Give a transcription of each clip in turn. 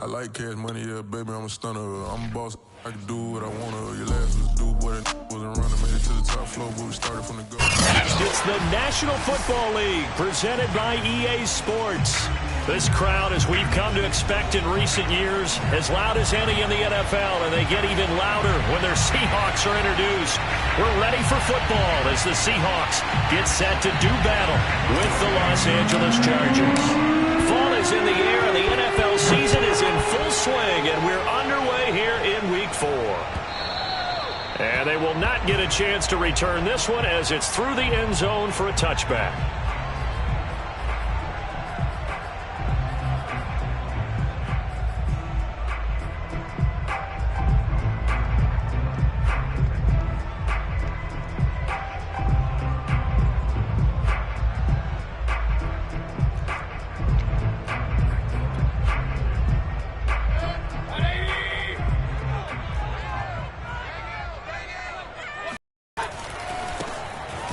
I like cash money, yeah, baby, I'm a stunner. I'm a boss, I can do what I wanna. Your last was do, boy, that wasn't running. Made it to the top floor, but we started from the go. It's the National Football League, presented by EA Sports. This crowd, as we've come to expect in recent years, as loud as any in the NFL, and they get even louder when their Seahawks are introduced. We're ready for football as the Seahawks get set to do battle with the Los Angeles Chargers. Fall is in the air, and the NFL season is in full swing, and we're underway here in Week 4. And they will not get a chance to return this one as it's through the end zone for a touchback.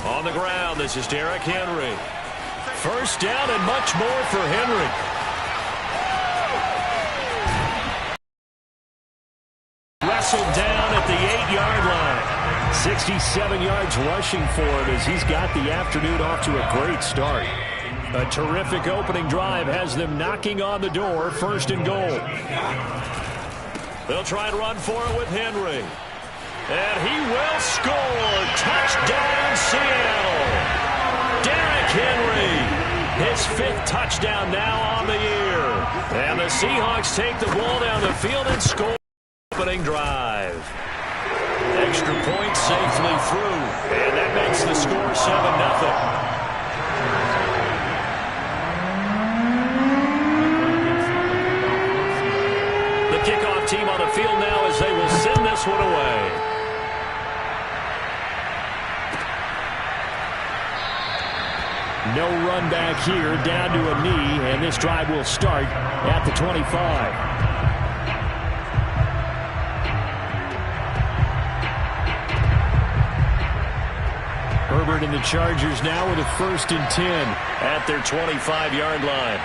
On the ground, this is Derrick Henry. First down and much more for Henry. Wrestled down at the 8-yard line. 67 yards rushing for him as he's got the afternoon off to a great start. A terrific opening drive has them knocking on the door, first and goal. They'll try and run for it with Henry. And he will score. Touchdown, Seattle. Derrick Henry, his 5th touchdown now on the year. And the Seahawks take the ball down the field and score. Opening drive. Extra point safely through. And that makes the score 7-0. Kickoff team on the field now as they will send this one away. No run back here, down to a knee, and this drive will start at the 25. Herbert and the Chargers now with a 1st and 10 at their 25-yard line.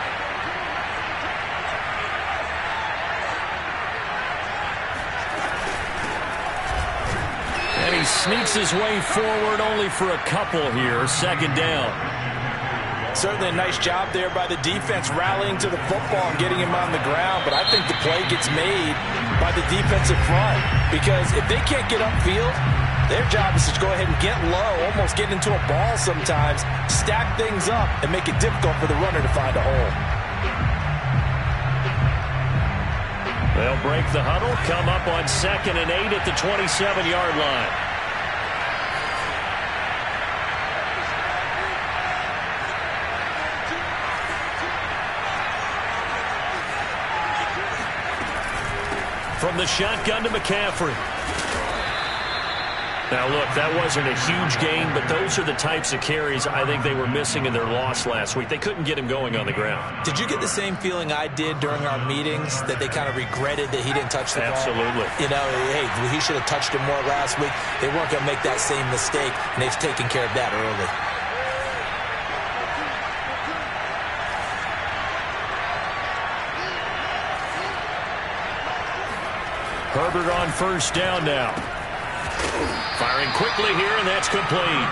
Sneaks his way forward only for a couple here. 2nd down. Certainly a nice job there by the defense rallying to the football and getting him on the ground. But I think the play gets made by the defensive front. Because if they can't get upfield, their job is to go ahead and get low, almost get into a ball sometimes, stack things up, and make it difficult for the runner to find a hole. They'll break the huddle, come up on 2nd and 8 at the 27-yard line. From the shotgun to McCaffrey. Now, look, that wasn't a huge gain, but those are the types of carries I think they were missing in their loss last week. They couldn't get him going on the ground. Did you get the same feeling I did during our meetings, that they kind of regretted that he didn't touch the ball? Absolutely. You know, hey, he should have touched him more last week. They weren't going to make that same mistake, and they've taken care of that early. Herbert on 1st down now. Firing quickly here, and that's complete.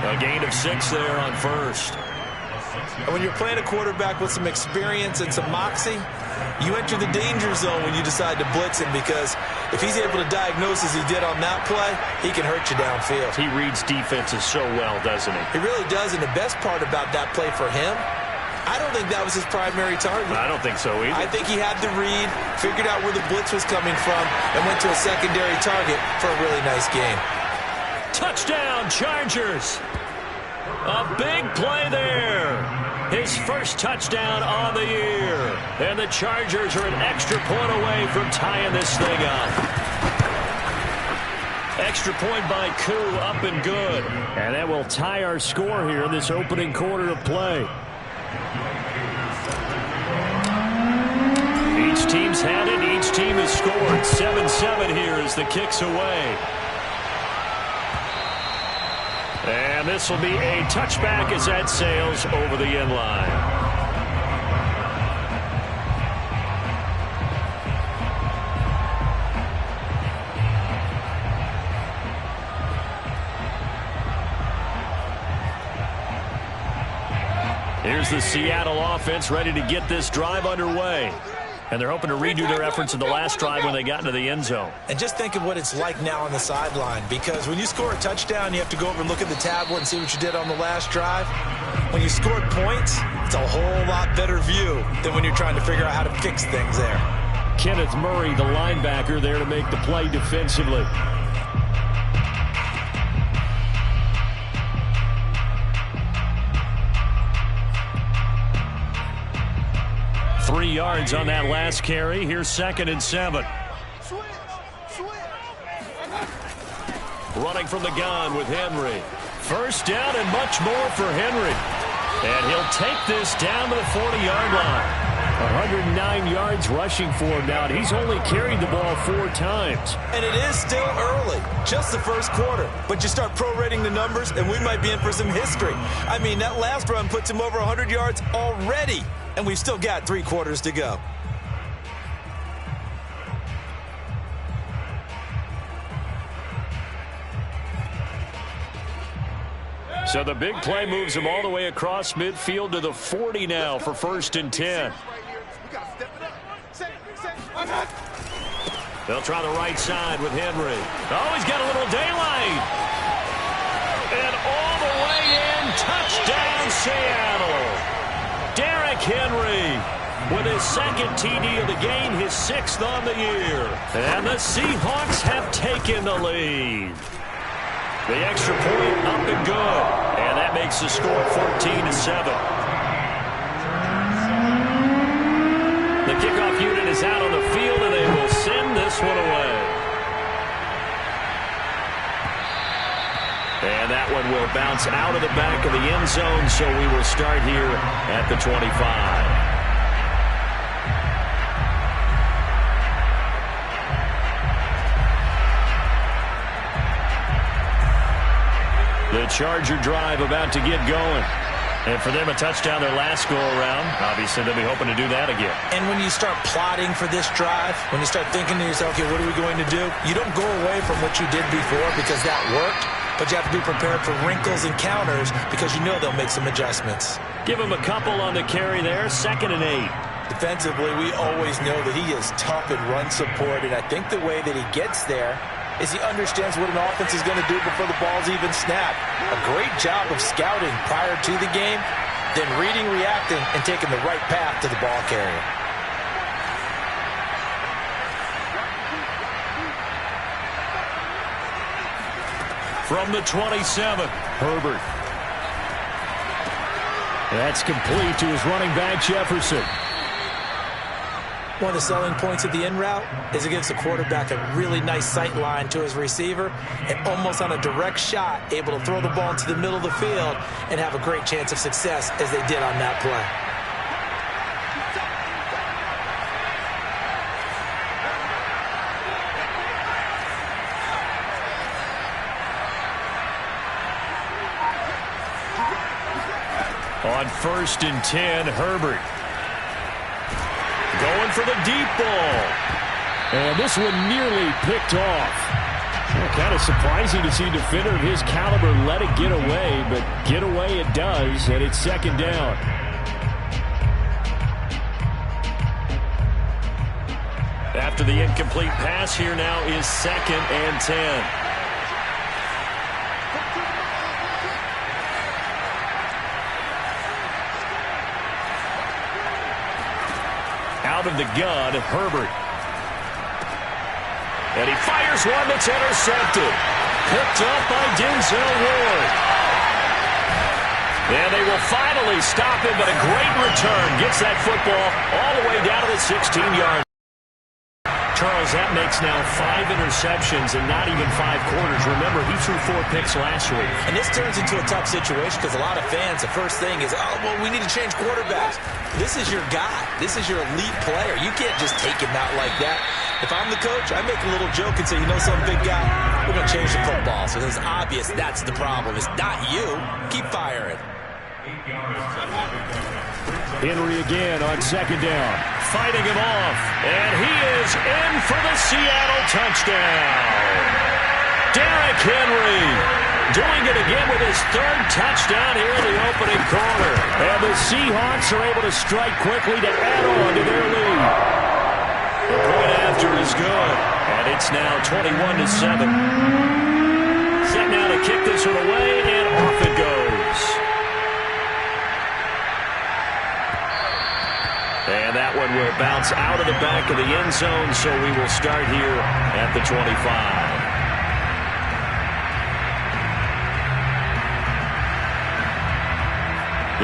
A gain of 6 there on 1st. And when you're playing a quarterback with some experience and some moxie, you enter the danger zone when you decide to blitz him, because if he's able to diagnose as he did on that play, he can hurt you downfield. He reads defenses so well, doesn't he? He really does, and the best part about that play for him, I don't think that was his primary target. I don't think so either. I think he had the read, figured out where the blitz was coming from, and went to a secondary target for a really nice game. Touchdown, Chargers. A big play there. His 1st touchdown on the year. And the Chargers are an extra point away from tying this thing up. Extra point by Koo, up and good. And that will tie our score here in this opening quarter of play. Each team's had it. Each team has scored. 7-7 here as the kick's away. And this will be a touchback as that sails over the end line. Here's the Seattle offense ready to get this drive underway. And they're hoping to redo their efforts in the last drive when they got into the end zone. And just think of what it's like now on the sideline, because when you score a touchdown, you have to go over and look at the tablet and see what you did on the last drive. When you scored points, it's a whole lot better view than when you're trying to figure out how to fix things there. Kenneth Murray, the linebacker, there to make the play defensively. 3 yards on that last carry. Here's 2nd and 7. Running from the gun with Henry. First down and much more for Henry. And he'll take this down to the 40-yard line. 109 yards rushing for him now, and he's only carried the ball 4 times. And it is still early, just the first quarter. But you start prorating the numbers, and we might be in for some history. I mean, that last run puts him over 100 yards already, and we've still got 3 quarters to go. So the big play moves him all the way across midfield to the 40 now for 1st and 10. They'll try the right side with Henry. Oh, he's got a little daylight. And all the way in, touchdown Seattle. Derrick Henry with his 2nd TD of the game, his 6th on the year. And the Seahawks have taken the lead. The extra point up and good. And that makes the score 14-7. The kickoff unit is out on the field, and they will send this one away. And that one will bounce out of the back of the end zone, so we will start here at the 25. The Charger drive about to get going. And for them, a touchdown their last go-around. Obviously, they'll be hoping to do that again. And when you start plotting for this drive, when you start thinking to yourself, okay, what are we going to do? You don't go away from what you did before because that worked, but you have to be prepared for wrinkles and counters because you know they'll make some adjustments. Give him a couple on the carry there, 2nd and 8. Defensively, we always know that he is tough in run support, and I think the way that he gets there is he understands what an offense is going to do before the ball's even snapped. A great job of scouting prior to the game, then reading, reacting, and taking the right path to the ball carrier. From the 27, Herbert. That's complete to his running back, Jefferson. One of the selling points of the in route is it gives the quarterback a really nice sight line to his receiver and almost on a direct shot able to throw the ball into the middle of the field and have a great chance of success as they did on that play. On 1st and 10, Herbert. Going for the deep ball. And this one nearly picked off. Kind of surprising to see a defender of his caliber let it get away, but get away it does, and it's 2nd down. After the incomplete pass, here now is 2nd and 10. Out of the gun, Herbert. And he fires one that's intercepted. Picked up by Denzel Ward. And they will finally stop him, but a great return. Gets that football all the way down to the 16-yard. Charles, that makes now 5 interceptions in not even 5 quarters. Remember, he threw 4 picks last week. And this turns into a tough situation because a lot of fans, the first thing is, oh, well, we need to change quarterbacks. This is your guy. This is your elite player. You can't just take him out like that. If I'm the coach, I make a little joke and say, you know some big guy, we're going to change the football. So it's obvious that's the problem. It's not you. Keep firing. Henry again on 2nd down. Fighting him off. And he is in for the Seattle touchdown. Derrick Henry doing it again with his third touchdown here in the opening quarter. And the Seahawks are able to strike quickly to add on to their lead. The point after is good, and it's now 21-7. Set now to kick this one away, and off it goes. And that one will bounce out of the back of the end zone, so we will start here at the 25.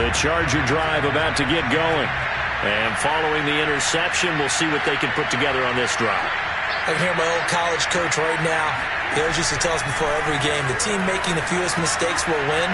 The Charger drive about to get going. And following the interception, we'll see what they can put together on this drive. I can hear my old college coach right now. He always used to tell us before every game, the team making the fewest mistakes will win.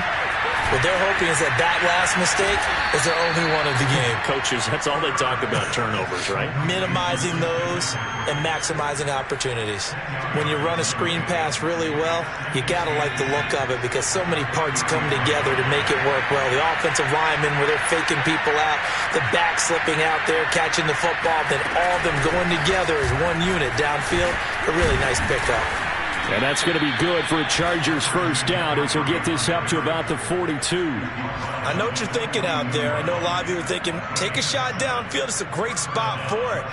What they're hoping is that that last mistake is their only one of the game. Coaches, that's all they talk about, turnovers, right? Minimizing those and maximizing opportunities. When you run a screen pass really well, you got to like the look of it because so many parts come together to make it work well. The offensive linemen where they're faking people out, the back slipping out there, catching the football, then all of them going together as one unit downfield. A really nice pickup. And that's going to be good for a Chargers first down as he'll get this up to about the 42. I know what you're thinking out there. I know a lot of you are thinking, take a shot downfield. It's a great spot for it.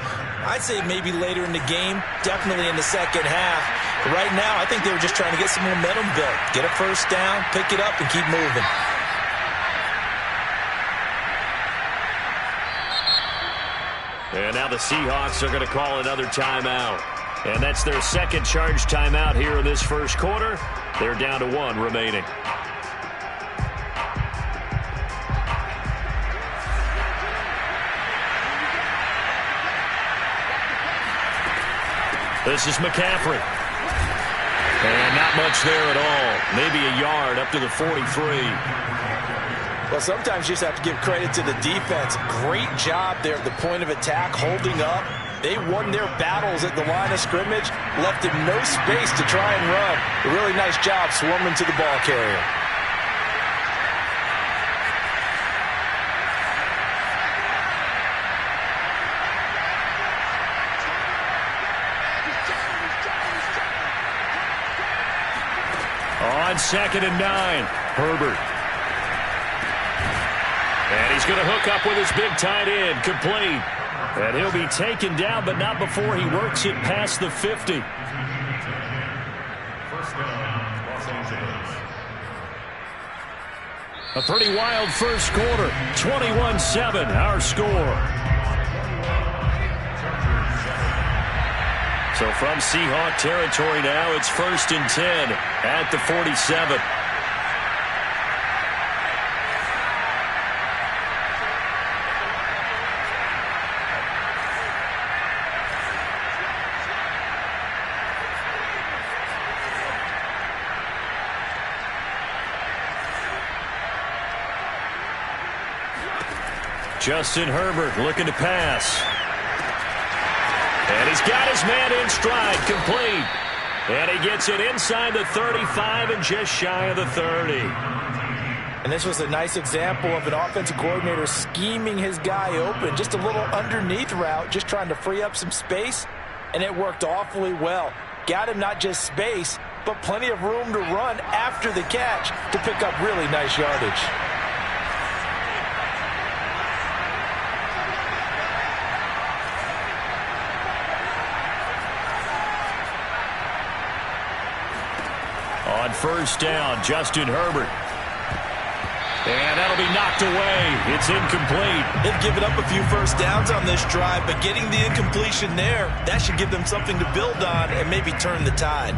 I'd say maybe later in the game, definitely in the second half. But right now, I think they were just trying to get some momentum built. Get a first down, pick it up, and keep moving. And now the Seahawks are going to call another timeout. And that's their second charge timeout here in this first quarter. They're down to 1 remaining. This is McCaffrey. And not much there at all. Maybe a yard up to the 43. Well, sometimes you just have to give credit to the defense. Great job there at the point of attack, holding up. They won their battles at the line of scrimmage, left him no space to try and run. A really nice job swarming to the ball carrier. On 2nd and 9, Herbert. And he's going to hook up with his big tight end, complete. And he'll be taken down, but not before he works it past the 50. A pretty wild first quarter. 21-7, our score. So from Seahawk territory now, it's 1st and 10 at the 47. Justin Herbert looking to pass. And he's got his man in stride, complete. And he gets it inside the 35 and just shy of the 30. And this was a nice example of an offensive coordinator scheming his guy open. Just a little underneath route, just trying to free up some space. And it worked awfully well. Got him not just space, but plenty of room to run after the catch to pick up really nice yardage. On first down, Justin Herbert. And that'll be knocked away. It's incomplete. They've given up a few first downs on this drive, but getting the incompletion there, that should give them something to build on and maybe turn the tide.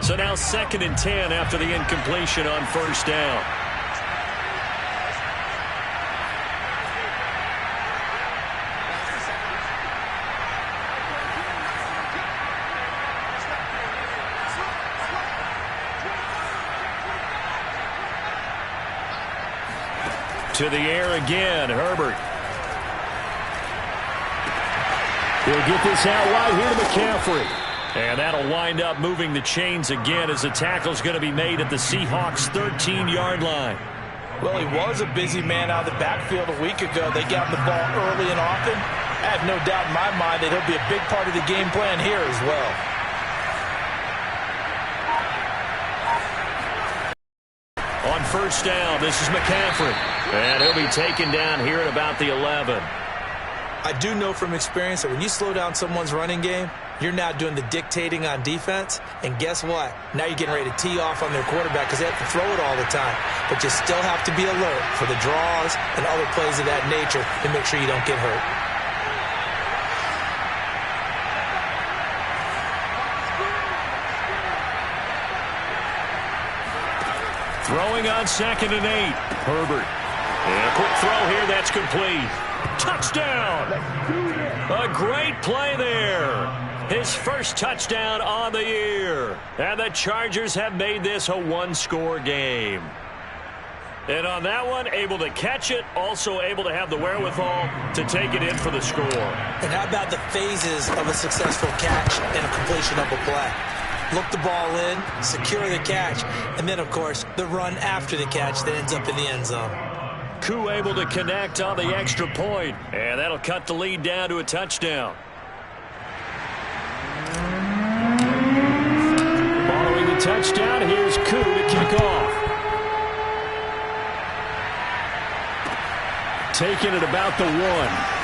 So now 2nd and 10 after the incompletion on first down. To the air again, Herbert. He'll get this out wide here to McCaffrey. And that'll wind up moving the chains again as the tackle's going to be made at the Seahawks' 13-yard line. Well, he was a busy man out of the backfield a week ago. They got him the ball early and often. I have no doubt in my mind that he'll be a big part of the game plan here as well. On first down, this is McCaffrey. And he'll be taken down here at about the 11. I do know from experience that when you slow down someone's running game, you're now doing the dictating on defense. And guess what? Now you're getting ready to tee off on their quarterback because they have to throw it all the time. But you still have to be alert for the draws and other plays of that nature to make sure you don't get hurt. Throwing on 2nd and 8. Herbert. And a quick throw here. That's complete. Touchdown. A great play there. His first touchdown on the year. And the Chargers have made this a one-score game. And on that one, able to catch it, also able to have the wherewithal to take it in for the score. And how about the phases of a successful catch and a completion of a play? Look the ball in, secure the catch, and then, of course, the run after the catch that ends up in the end zone. Koo able to connect on the extra point, and that'll cut the lead down to a touchdown. Following the touchdown, here's Koo to kick off. Taking it about the 1.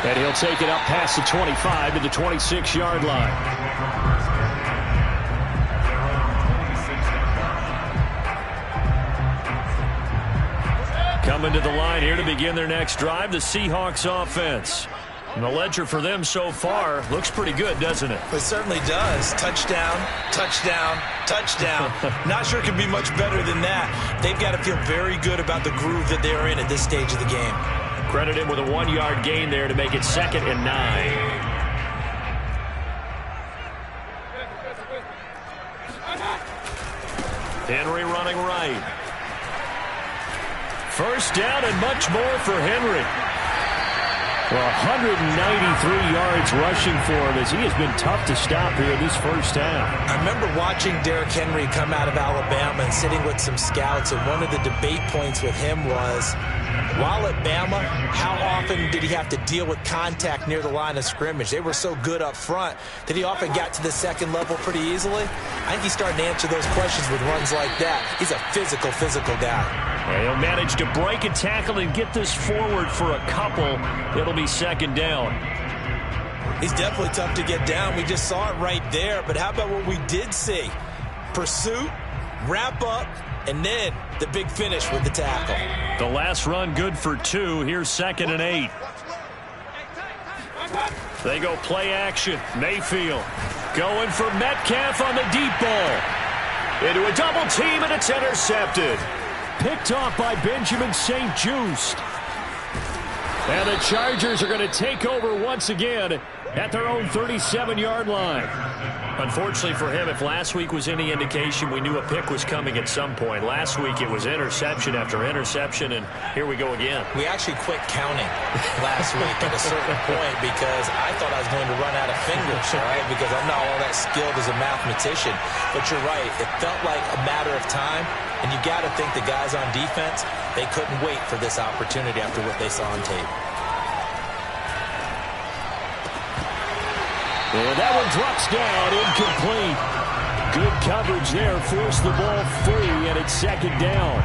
And he'll take it up past the 25 to the 26-yard line. Coming to the line here to begin their next drive, the Seahawks offense. And the ledger for them so far looks pretty good, doesn't it? It certainly does. Touchdown, touchdown, touchdown. Not sure it can be much better than that. They've got to feel very good about the groove that they are in at this stage of the game. Credit him with a 1-yard gain there to make it 2nd and 9. Henry running right. First down and much more for Henry. Well, 193 yards rushing for him as he has been tough to stop here this first half. I remember watching Derrick Henry come out of Alabama and sitting with some scouts, and one of the debate points with him was, while at Bama, how often did he have to deal with contact near the line of scrimmage? They were so good up front that he often got to the second level pretty easily. I think he's starting to answer those questions with runs like that. He's a physical guy. And he'll manage to break a tackle and get this forward for a couple. It'll be 2nd down. He's definitely tough to get down. We just saw it right there. But how about what we did see? Pursuit, wrap up, and then the big finish with the tackle. The last run good for 2. Here's 2nd and 8. They go play action. Mayfield going for Metcalf on the deep ball. Into a double team, and it's intercepted. Picked off by Benjamin St-Juste. And the Chargers are going to take over once again at their own 37-yard line. Unfortunately for him, if last week was any indication, we knew a pick was coming at some point. Last week it was interception after interception, and here we go again. We actually quit counting last week at a certain point because I thought I was going to run out of fingers, all right, because I'm not all that skilled as a mathematician. But you're right. It felt like a matter of time, and you got to think the guys on defense, they couldn't wait for this opportunity after what they saw on tape. And that one drops down, incomplete. Good coverage there, forced the ball free, and it's 2nd down.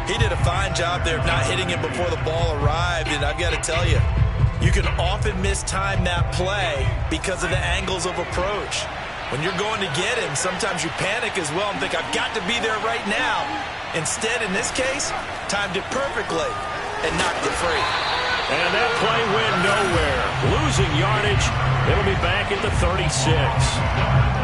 He did a fine job there of not hitting him before the ball arrived, and I've got to tell you, you can often mistime that play because of the angles of approach. When you're going to get him, sometimes you panic as well and think, I've got to be there right now. Instead, in this case, timed it perfectly and knocked it free. And that play went nowhere. Losing yardage. It'll be back at the 36.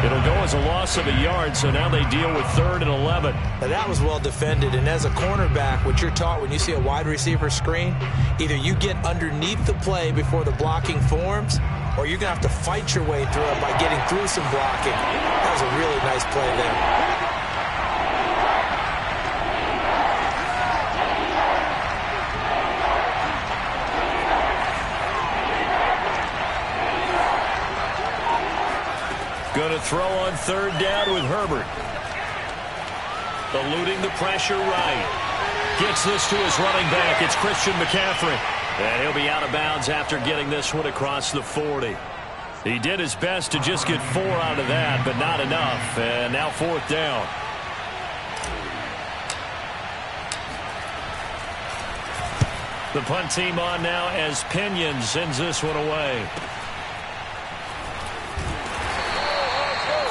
It'll go as a loss of a yard, so now they deal with 3rd and 11. Now that was well defended, and as a cornerback, what you're taught when you see a wide receiver screen, either you get underneath the play before the blocking forms, or you're going to have to fight your way through it by getting through some blocking. That was a really nice play there. Going to throw on 3rd down with Herbert. Eluding the pressure right. Gets this to his running back. It's Christian McCaffrey. And he'll be out of bounds after getting this one across the 40. He did his best to just get 4 out of that, but not enough. And now 4th down. The punt team on now as Pinion sends this one away.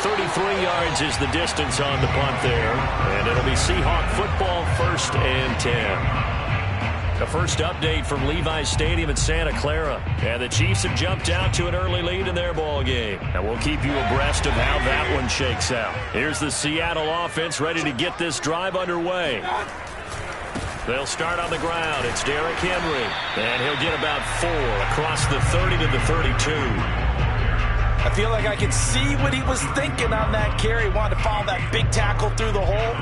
33 yards is the distance on the punt there. And it'll be Seahawk football, 1st and 10. The first update from Levi's Stadium in Santa Clara. And the Chiefs have jumped out to an early lead in their ball game. And we'll keep you abreast of how that one shakes out. Here's the Seattle offense ready to get this drive underway. They'll start on the ground. It's Derrick Henry. And he'll get about 4 across the 30 to the 32. I feel like I can see what he was thinking on that carry. Wanted to follow that big tackle through the hole.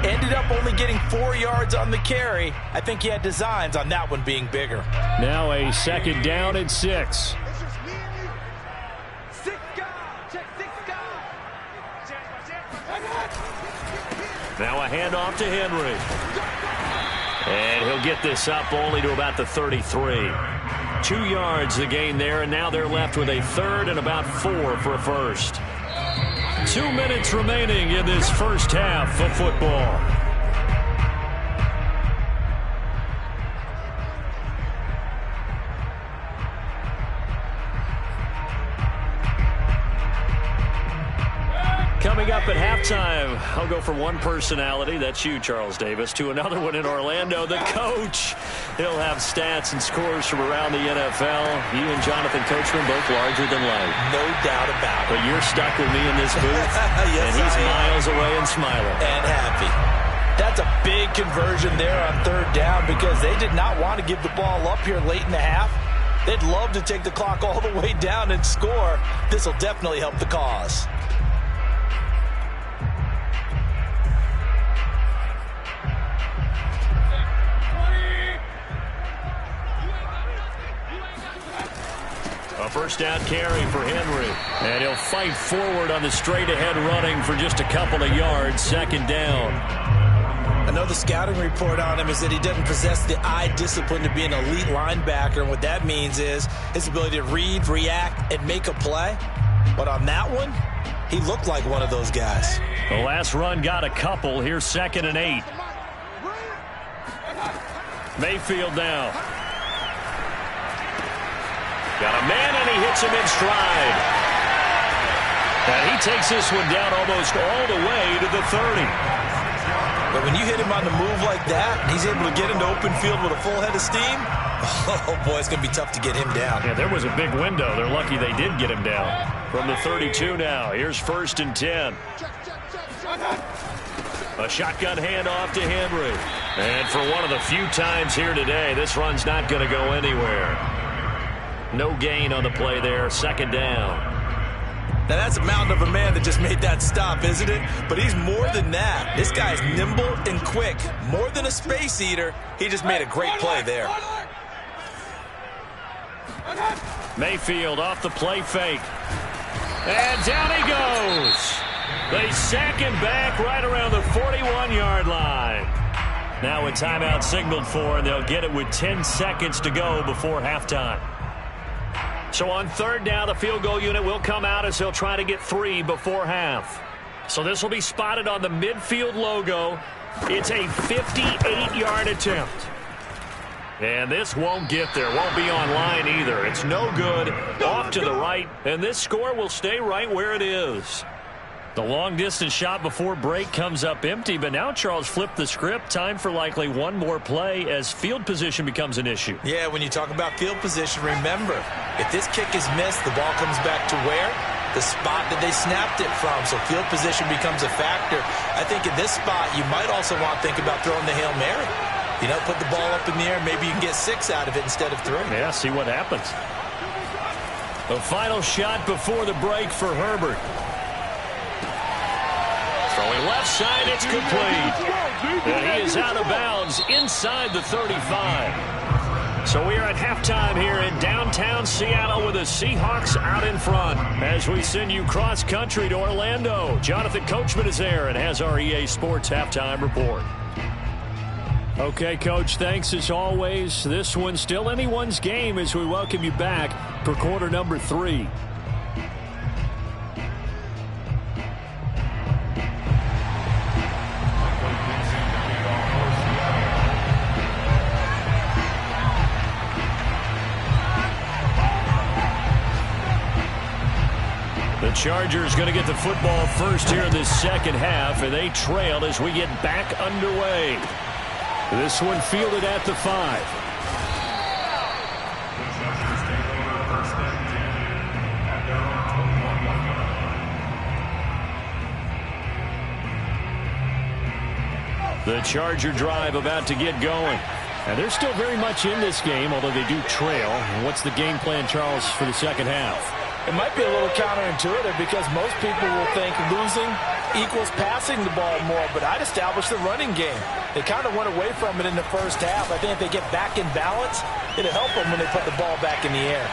Ended up only getting 4 yards on the carry. I think he had designs on that one being bigger. Now a 2nd down and 6. Now a handoff to Henry. And he'll get this up only to about the 33. 2 yards the gain there, and now they're left with a 3rd and about 4 for a first. 2 minutes remaining in this first half of football. Coming up at halftime, I'll go from one personality, that's you, Charles Davis, to another one in Orlando, the coach. He'll have stats and scores from around the NFL. You and Jonathan Coachman both larger than life. No doubt about it. But you're stuck with me in this booth, yes, and he's miles away and smiling. And happy. That's a big conversion there on 3rd down because they did not want to give the ball up here late in the half. They'd love to take the clock all the way down and score. This will definitely help the cause. A first down carry for Henry. And he'll fight forward on the straight-ahead running for just a couple of yards. 2nd down. I know the scouting report on him is that he doesn't possess the eye discipline to be an elite linebacker. And what that means is his ability to read, react, and make a play. But on that one, he looked like one of those guys. The last run got a couple. Here's 2nd and 8. Mayfield now. Got a man, and he hits him in stride. And he takes this one down almost all the way to the 30. But when you hit him on the move like that, and he's able to get into open field with a full head of steam, oh, boy, it's going to be tough to get him down. Yeah, there was a big window. They're lucky they did get him down. From the 32 now, here's 1st and 10. A shotgun handoff to Henry. And for one of the few times here today, this run's not going to go anywhere. No gain on the play there. 2nd down. Now, that's a mountain of a man that just made that stop, isn't it? But he's more than that. This guy's nimble and quick. More than a space eater. He just made a great play there. Mayfield off the play fake. And down he goes. They sack him back right around the 41-yard line. Now a timeout signaled for, and they'll get it with 10 seconds to go before halftime. So on 3rd down, the field goal unit will come out as they'll try to get 3 before half. So this will be spotted on the midfield logo. It's a 58-yard attempt. And this won't get there. Won't be online either. It's no good. Off to the right. And this score will stay right where it is. The long-distance shot before break comes up empty, but now Charles flipped the script. Time for likely one more play as field position becomes an issue. Yeah, when you talk about field position, remember, if this kick is missed, the ball comes back to where? The spot that they snapped it from. So field position becomes a factor. I think in this spot, you might also want to think about throwing the Hail Mary. You know, put the ball up in the air. Maybe you can get 6 out of it instead of 3. Yeah, see what happens. The final shot before the break for Herbert. Throwing left side, it's complete. And he is out of bounds inside the 35. So we are at halftime here in downtown Seattle with the Seahawks out in front. As we send you cross-country to Orlando, Jonathan Coachman is there and has our EA Sports halftime report. Okay, Coach, thanks as always. This one's still anyone's game as we welcome you back for quarter number 3. The Chargers going to get the football first here in this second half, and they trail as we get back underway. This one fielded at the 5. The Charger drive about to get going. And they're still very much in this game, although they do trail. What's the game plan, Charles, for the second half? It might be a little counterintuitive because most people will think losing equals passing the ball more, but I'd establish the running game. They kind of went away from it in the first half. I think if they get back in balance, it'll help them when they put the ball back in the air.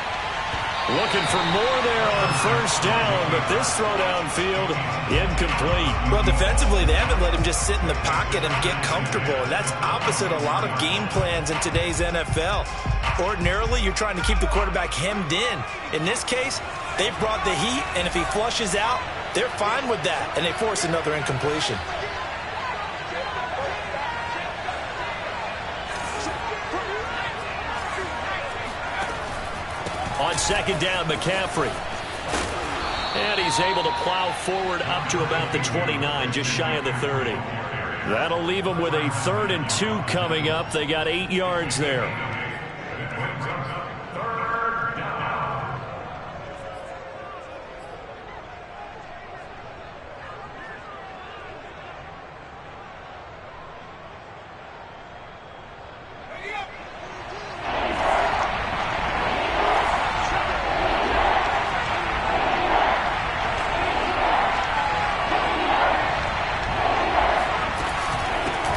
Looking for more there on first down, but this throw downfield incomplete. Well, defensively, they haven't let him just sit in the pocket and get comfortable, and that's opposite a lot of game plans in today's NFL. Ordinarily, you're trying to keep the quarterback hemmed in. In this case, they brought the heat, and if he flushes out, they're fine with that, and they force another incompletion. On second down, McCaffrey. And he's able to plow forward up to about the 29, just shy of the 30. That'll leave them with a 3rd and 2 coming up. They got 8 yards there.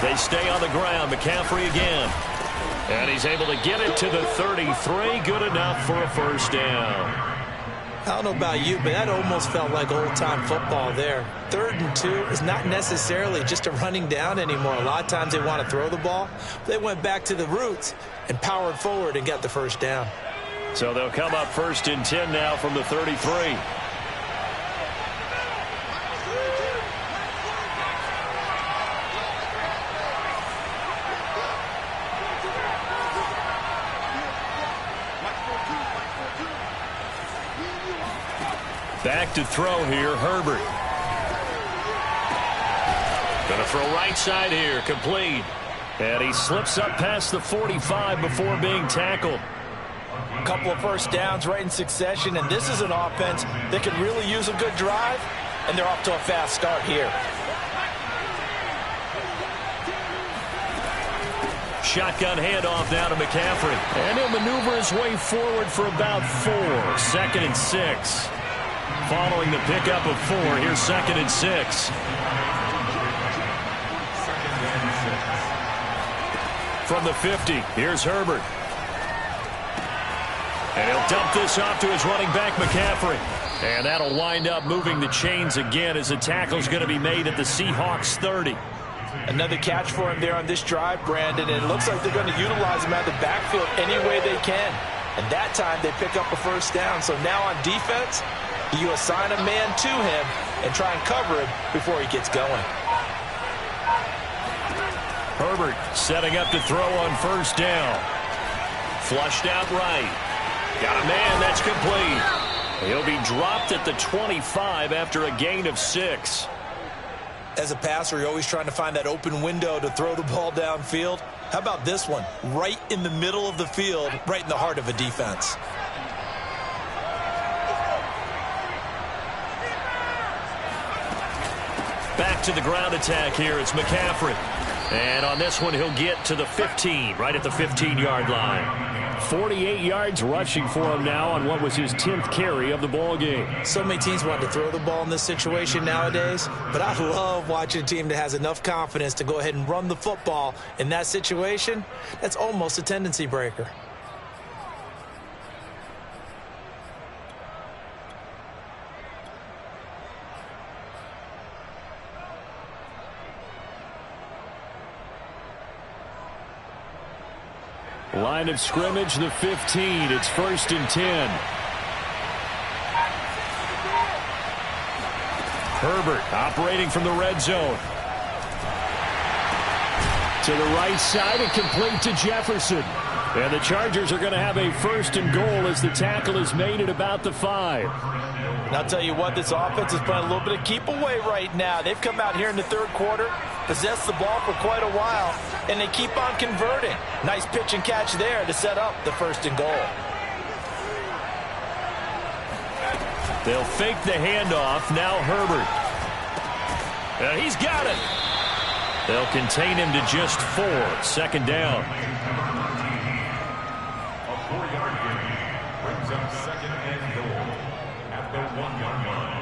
They stay on the ground. McCaffrey again. And he's able to get it to the 33. Good enough for a first down. I don't know about you, but that almost felt like old-time football there. 3rd and 2 is not necessarily just a running down anymore. A lot of times they want to throw the ball. They went back to the roots and powered forward and got the first down. So they'll come up 1st and 10 now from the 33. Back to throw here, Herbert. Going to throw right side here, complete. And he slips up past the 45 before being tackled. A couple of first downs right in succession, and this is an offense that could really use a good drive, and they're off to a fast start here. Shotgun handoff now to McCaffrey. And he'll maneuver his way forward for about 4. 2nd and 6. Following the pickup of 4, here's 2nd and 6. From the 50, here's Herbert. And he'll dump this off to his running back, McCaffrey. And that'll wind up moving the chains again as the tackle's going to be made at the Seahawks 30. Another catch for him there on this drive, Brandon, and it looks like they're going to utilize him out of the backfield any way they can. And that time they pick up a first down. So now on defense, you assign a man to him and try and cover him before he gets going. Herbert setting up to throw on first down. Flushed out right. Got a man, that's complete. He'll be dropped at the 25 after a gain of 6. As a passer, you're always trying to find that open window to throw the ball downfield. How about this one? Right in the middle of the field, right in the heart of a defense. Back to the ground attack here. It's McCaffrey. And on this one, he'll get to the 15, right at the 15-yard line. 48 yards rushing for him now on what was his 10th carry of the ball game. So many teams want to throw the ball in this situation nowadays, but I love watching a team that has enough confidence to go ahead and run the football in that situation. That's almost a tendency breaker. Line of scrimmage, the 15. It's 1st and 10. Herbert operating from the red zone. To the right side and complete to Jefferson. And the Chargers are going to have a 1st and goal as the tackle is made at about the 5. And I'll tell you what, this offense is playing a little bit of keep away right now. They've come out here in the 3rd quarter, possessed the ball for quite a while, and they keep on converting. Nice pitch and catch there to set up the 1st and goal. They'll fake the handoff. Now Herbert. He's got it. They'll contain him to just 4. 2nd down. A 4-yard gain brings up 2nd and goal at the 1-yard line.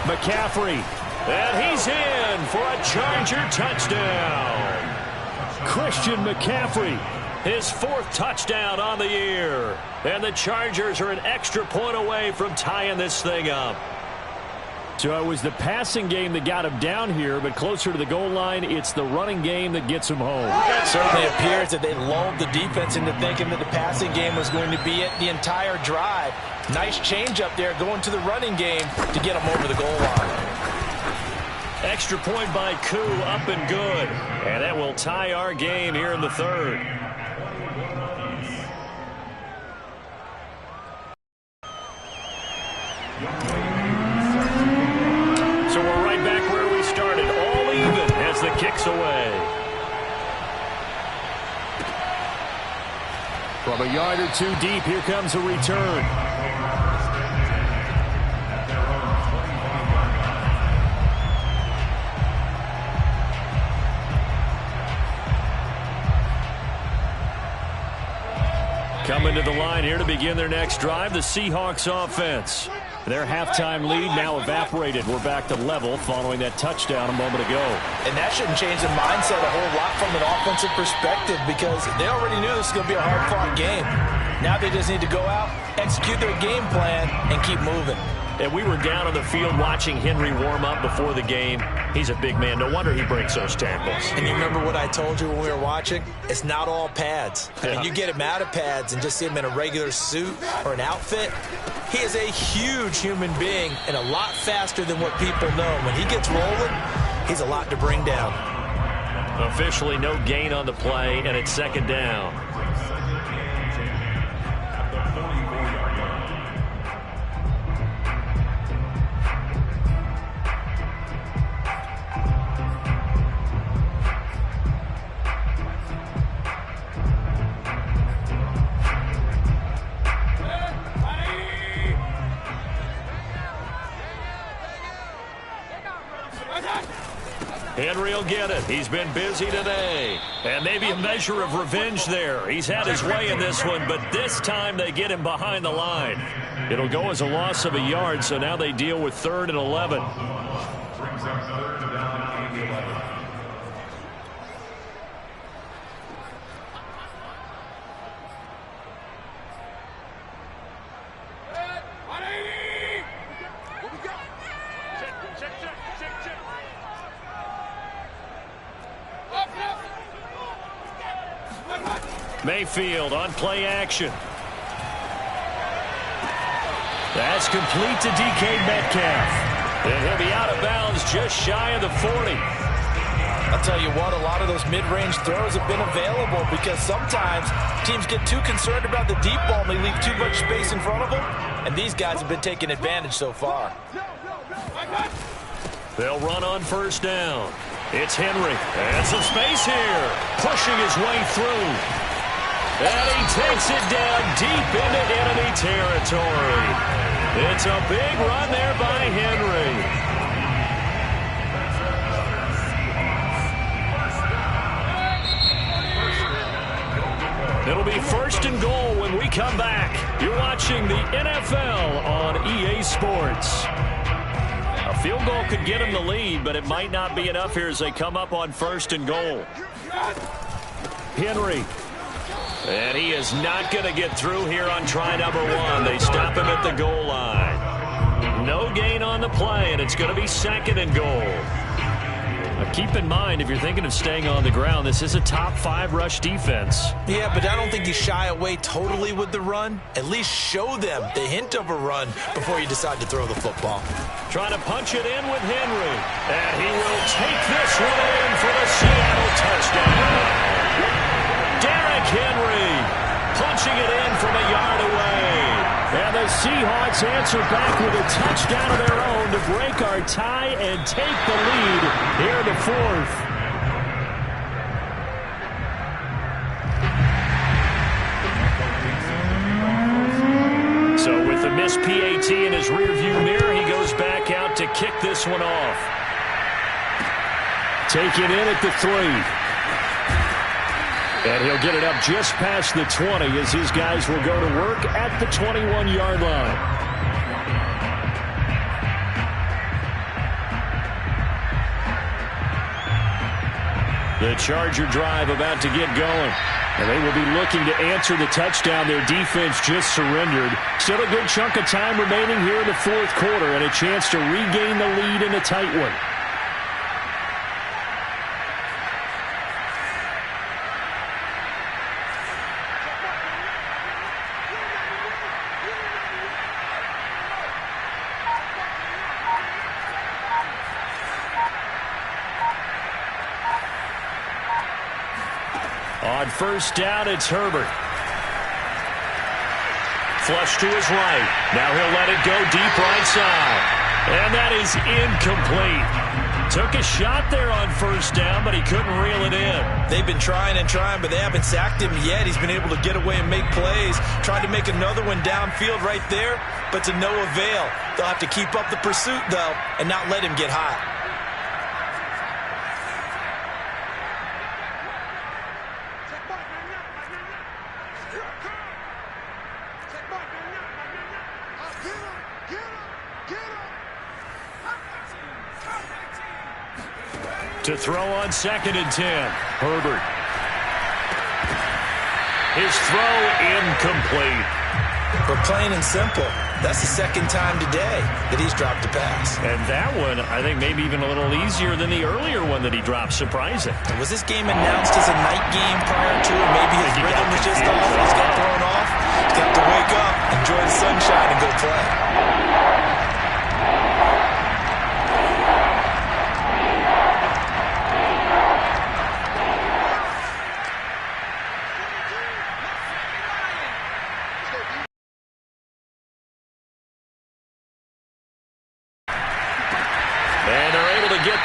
McCaffrey, and he's in for a Charger touchdown. Christian McCaffrey, his 4th touchdown on the year. And the Chargers are an extra point away from tying this thing up. So it was the passing game that got him down here, but closer to the goal line, it's the running game that gets him home. It certainly appears that they lulled the defense into thinking that the passing game was going to be it the entire drive. Nice change up there going to the running game to get them over the goal line. Extra point by Koo, up and good. And that will tie our game here in the 3rd. So we're right back where we started, all even as the kick's away. From a yard or 2 deep, here comes a return. Coming to the line here to begin their next drive, the Seahawks offense. Their halftime lead now evaporated. We're back to level following that touchdown a moment ago. And that shouldn't change the mindset a whole lot from an offensive perspective because they already knew this was going to be a hard-fought game. Now they just need to go out, execute their game plan, and keep moving. And we were down on the field watching Henry warm up before the game. He's a big man. No wonder he breaks those tackles. And you remember what I told you when we were watching? It's not all pads. I mean, you get him out of pads and just see him in a regular suit or an outfit. He is a huge human being and a lot faster than what people know. When he gets rolling, he's a lot to bring down. Officially no gain on the play, and it's 2nd down. Henry will get it. He's been busy today. And maybe a measure of revenge there. He's had his way in this one, but this time they get him behind the line. It'll go as a loss of a yard, so now they deal with 3rd and 11. Brings up 3rd down and 11. Mayfield on play action. That's complete to DK Metcalf. And he'll be out of bounds just shy of the 40. I'll tell you what, a lot of those mid-range throws have been available because sometimes teams get too concerned about the deep ball and they leave too much space in front of them. And these guys have been taking advantage so far. They'll run on 1st down. It's Henry. And some space here. Pushing his way through. And he takes it down deep into enemy territory. It's a big run there by Henry. It'll be 1st and goal when we come back. You're watching the NFL on EA Sports. A field goal could get him the lead, but it might not be enough here as they come up on 1st and goal. Henry. And he is not going to get through here on try number 1. They stop him at the goal line. No gain on the play, and it's going to be 2nd and goal. Now keep in mind, if you're thinking of staying on the ground, this is a top 5 rush defense. Yeah, but I don't think you shy away totally with the run. At least show them the hint of a run before you decide to throw the football. Trying to punch it in with Henry. And he will take this one in for the Seattle touchdown. Derrick Henry punching it in from a yard away. And the Seahawks answer back with a touchdown of their own to break our tie and take the lead here in the 4th. So with the missed PAT in his rearview mirror, he goes back out to kick this one off. Take it in at the 3. And he'll get it up just past the 20 as his guys will go to work at the 21-yard line. The Charger drive about to get going. And they will be looking to answer the touchdown their defense just surrendered. Still a good chunk of time remaining here in the 4th quarter and a chance to regain the lead in a tight one. On 1st down, it's Herbert. Flush to his right. Now he'll let it go deep right side. And that is incomplete. Took a shot there on 1st down, but he couldn't reel it in. They've been trying and trying, but they haven't sacked him yet. He's been able to get away and make plays. Tried to make another one downfield right there, but to no avail. They'll have to keep up the pursuit, though, and not let him get hot. To throw on 2nd and 10. Herbert. His throw incomplete. But plain and simple, that's the 2nd time today that he's dropped a pass. And that one, I think, maybe even a little easier than the earlier one that he dropped. Surprising. Was this game announced as a night game prior to it? Maybe his rhythm was just off. He's got thrown off. He's got to wake up, enjoy the sunshine, and go play.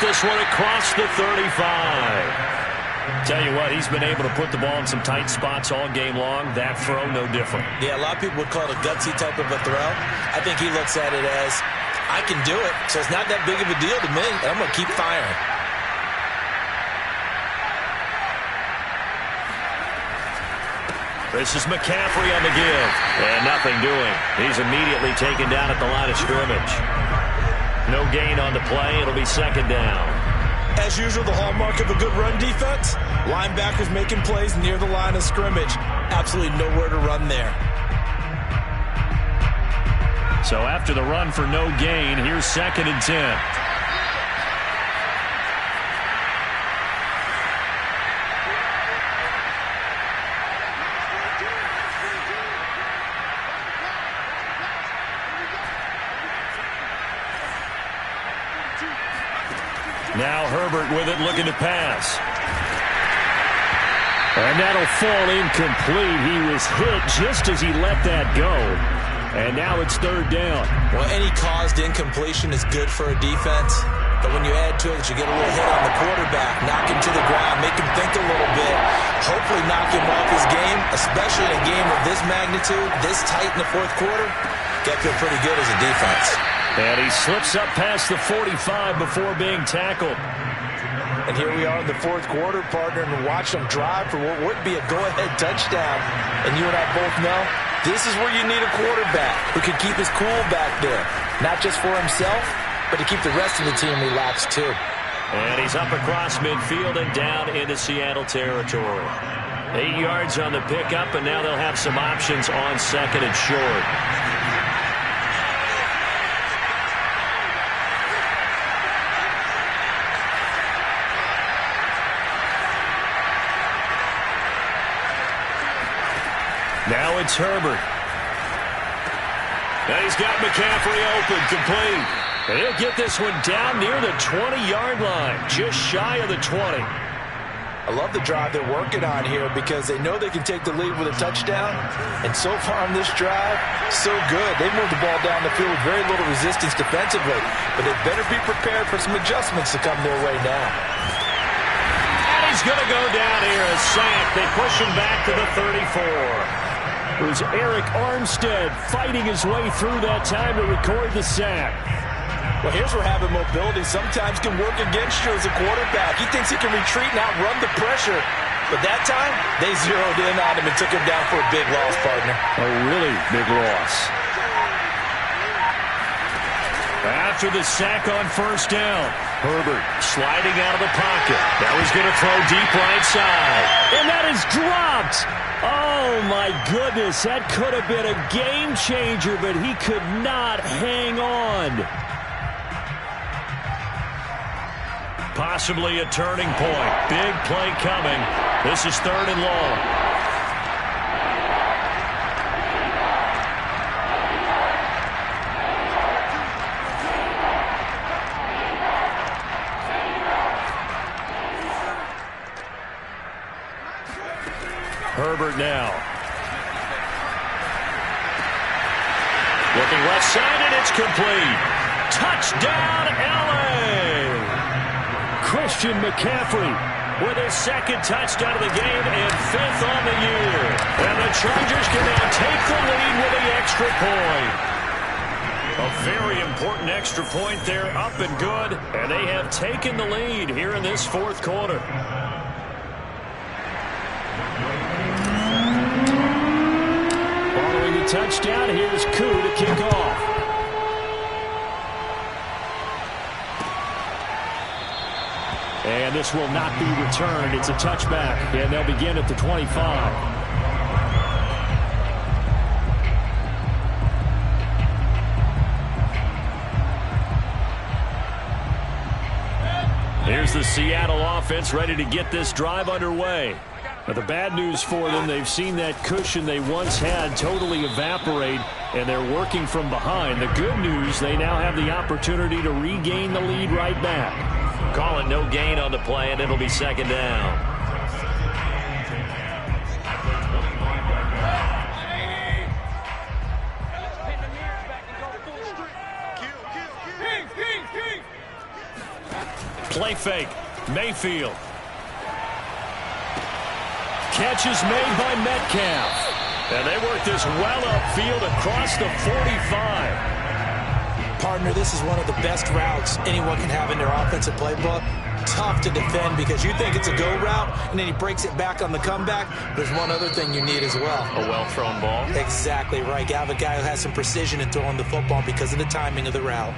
This one across the 35. Tell you what, he's been able to put the ball in some tight spots all game long. That throw, no different. Yeah, a lot of people would call it a gutsy type of a throw. I think he looks at it as, I can do it, so it's not that big of a deal to me, and I'm going to keep firing. This is McCaffrey on the give, and nothing doing. He's immediately taken down at the line of scrimmage. No gain on the play. It'll be 2nd down. As usual, the hallmark of a good run defense, linebackers making plays near the line of scrimmage. Absolutely nowhere to run there. So after the run for no gain, here's 2nd and 10. Now Herbert with it, looking to pass. And that'll fall incomplete. He was hit just as he let that go. And now it's 3rd down. Well, any caused incompletion is good for a defense. But when you add to it that you get a little hit on the quarterback, knock him to the ground, make him think a little bit, hopefully knock him off his game, especially in a game of this magnitude, this tight in the 4th quarter, got to feel pretty good as a defense. And he slips up past the 45 before being tackled. And here we are in the 4th quarter, partner, and watch them drive for what would be a go-ahead touchdown. And you and I both know this is where you need a quarterback who can keep his cool back there, not just for himself, but to keep the rest of the team relaxed too. And he's up across midfield and down into Seattle territory. 8 yards on the pickup, and now they'll have some options on second and short. Now it's Herbert. Now he's got McCaffrey open, complete. And he'll get this one down near the 20-yard line, just shy of the 20. I love the drive they're working on here because they know they can take the lead with a touchdown. And so far on this drive, so good. They moved the ball down the field with very little resistance defensively. But they better be prepared for some adjustments to come their way now. And he's going to go down here, a sack. They push him back to the 34. There's Eric Armstead fighting his way through that time to record the sack. Well, here's where having mobility sometimes can work against you as a quarterback. He thinks he can retreat and outrun the pressure. But that time, they zeroed in on him and took him down for a big loss, partner. A really big loss. After the sack on first down, Herbert sliding out of the pocket. Now he's going to throw deep right side. And that is dropped. Oh, my goodness. That could have been a game changer, but he could not hang on. Possibly a turning point. Big play coming. This is 3rd and long. Herbert now. Looking left side, and it's complete. Touchdown, L.A. Christian McCaffrey with his 2nd touchdown of the game and 5th on the year. And the Chargers can now take the lead with the extra point. A very important extra point there, up and good. And they have taken the lead here in this 4th quarter. Following the touchdown, here's Koo to kick off. And this will not be returned. It's a touchback, and they'll begin at the 25. Here's the Seattle offense ready to get this drive underway. Now, the bad news for them, they've seen that cushion they once had totally evaporate, and they're working from behind. The good news, they now have the opportunity to regain the lead right back. Call it no gain on the play, and it'll be 2nd down. Play fake. Mayfield. Catch is made by Metcalf. And they work this well upfield across the 45. Partner, this is one of the best routes anyone can have in their offensive playbook. Tough to defend because you think it's a go route, and then he breaks it back on the comeback. There's one other thing you need as well. A well-thrown ball. Exactly right. You have a guy who has some precision in throwing the football because of the timing of the route.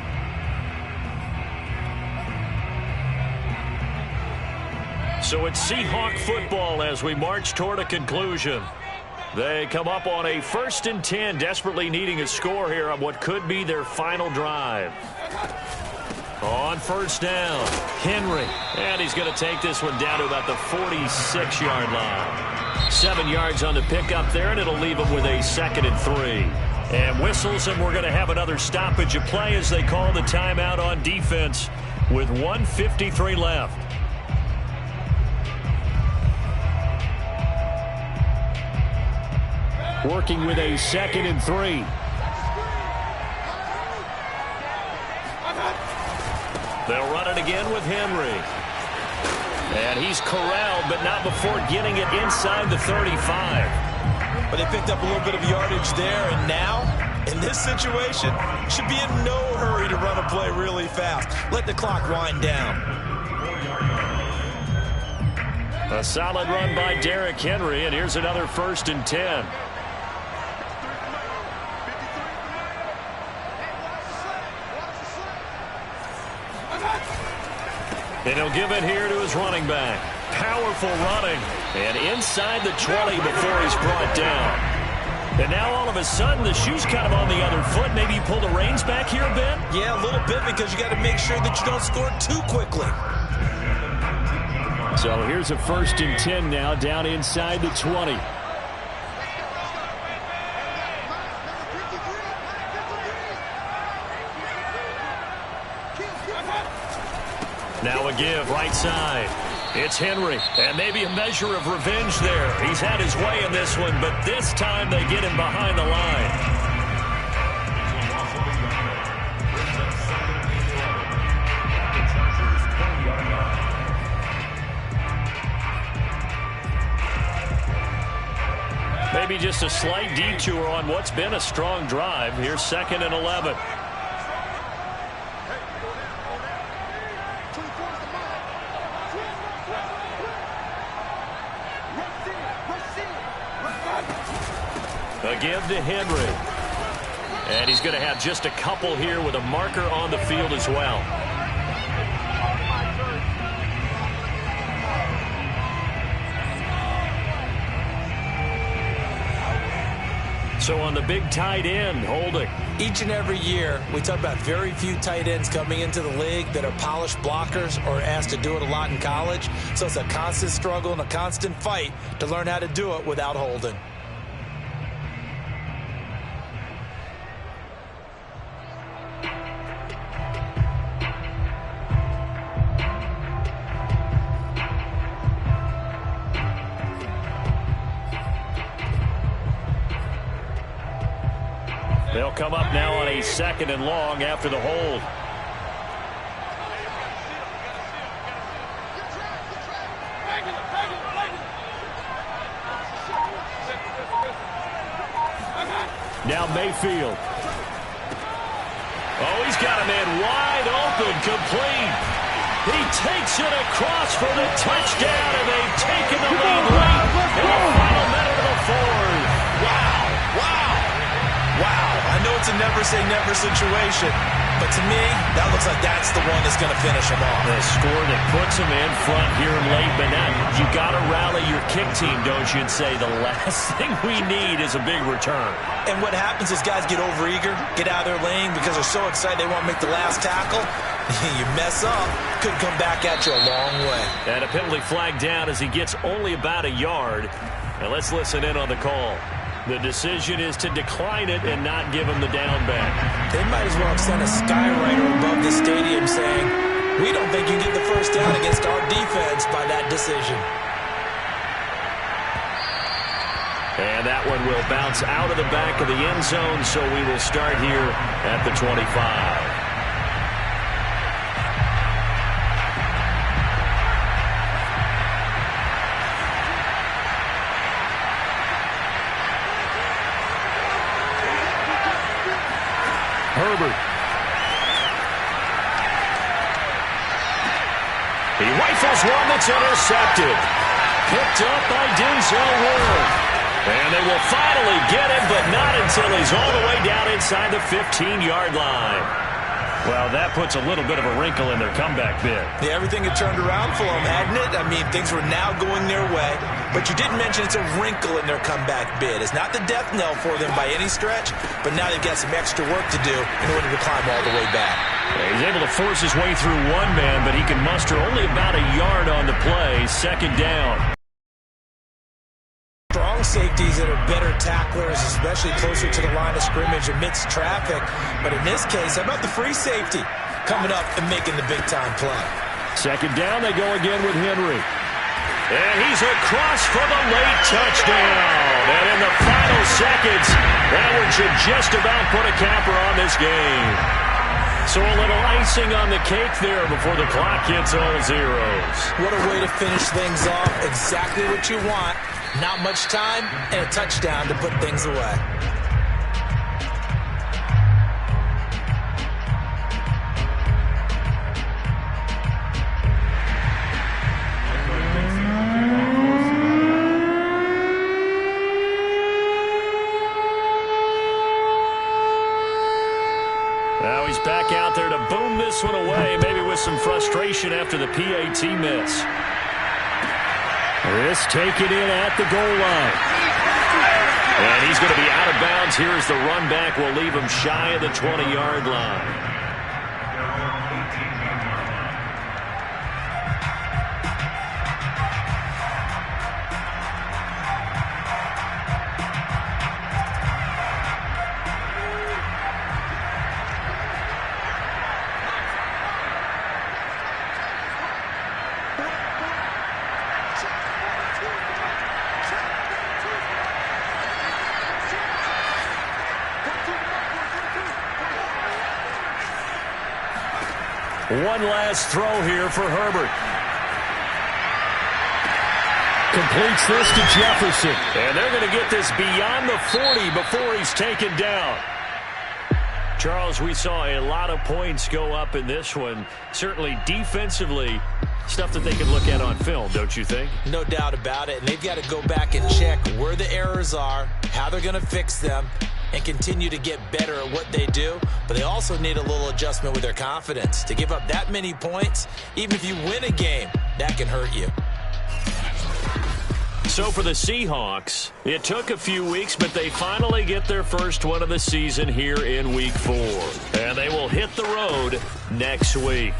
So it's Seahawk football as we march toward a conclusion. They come up on a 1st and 10, desperately needing a score here on what could be their final drive. On first down, Henry. And he's going to take this one down to about the 46-yard line. 7 yards on the pickup there, and it'll leave him with a 2nd and 3. And whistles, and we're going to have another stoppage of play as they call the timeout on defense with 1:53 left. Working with a 2nd and 3. They'll run it again with Henry. And he's corralled, but not before getting it inside the 35. But they picked up a little bit of yardage there, and now, in this situation, should be in no hurry to run a play really fast. Let the clock wind down. A solid run by Derrick Henry, and here's another 1st and 10. And he'll give it here to his running back. Powerful running. And inside the 20 before he's brought down. And now all of a sudden the shoe's kind of on the other foot. Maybe you pull the reins back here a bit? Yeah, a little bit, because you got to make sure that you don't score too quickly. So here's a 1st and 10 now, down inside the 20. Now a give right side. It's Henry, and maybe a measure of revenge there. He's had his way in this one, but this time they get him behind the line. Maybe just a slight detour on what's been a strong drive. Here's 2nd and 11. A give to Henry. And he's going to have just a couple here with a marker on the field as well. So on the big tight end, Holding. Each and every year, we talk about very few tight ends coming into the league that are polished blockers or asked to do it a lot in college. So it's a constant struggle and a constant fight to learn how to do it without Holding. They'll come up now on a 2nd and long after the hold. Now Mayfield. Oh, he's got a man wide open, complete. He takes it across for the touchdown, and they've taken the lead late in the final minute of the 4th. Wow, wow, wow. I know it's a never-say-never situation, but to me, that looks like that's the one that's going to finish him off. The score that puts him in front here late, but now you got to rally your kick team, don't you, and say the last thing we need is a big return. And what happens is guys get overeager, get out of their lane because they're so excited they want to make the last tackle. You mess up, could come back at you a long way. And a penalty flag down as he gets only about a yard. Now let's listen in on the call. The decision is to decline it and not give him the down back. They might as well have sent a skywriter above the stadium saying, we don't think you get the first down against our defense by that decision. And that one will bounce out of the back of the end zone, so we will start here at the 25. Herbert. He rifles one that's intercepted. Picked up by Denzel Ward. And they will finally get him, but not until he's all the way down inside the 15-yard line. Well, that puts a little bit of a wrinkle in their comeback bid. Yeah, everything had turned around for them, hadn't it? I mean, things were now going their way. But you didn't mention it's a wrinkle in their comeback bid. It's not the death knell for them by any stretch, but now they've got some extra work to do in order to climb all the way back. Yeah, he's able to force his way through one man, but he can muster only about a yard on the play. 2nd down. Strong safeties that are better tacklers, especially closer to the line of scrimmage amidst traffic. But in this case, how about the free safety coming up and making the big-time play? 2nd down, they go again with Henry. And he's across for the late touchdown. And in the final seconds, that one should just about put a capper on this game. So a little icing on the cake there before the clock hits all zeros. What a way to finish things off. Exactly what you want. Not much time and a touchdown to put things away. Now he's back out there to boom this one away, maybe with with some frustration after the PAT miss. This taken in at the goal line. And he's going to be out of bounds. Here as the run back will leave him shy of the 20-yard line. One last throw here for Herbert. Completes this to Jefferson. And they're going to get this beyond the 40 before he's taken down. Charles, we saw a lot of points go up in this one. Certainly defensively, stuff that they can look at on film, don't you think? No doubt about it. And they've got to go back and check where the errors are, how they're going to fix them, and continue to get better at what they do. But they also need a little adjustment with their confidence. To give up that many points, even if you win a game, that can hurt you. So for the Seahawks, it took a few weeks, but they finally get their first one of the season here in Week 4. And they will hit the road next week.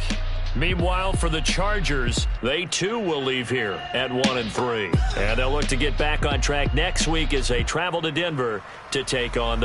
Meanwhile, for the Chargers, they too will leave here at 1-3. And they'll look to get back on track next week as they travel to Denver to take on the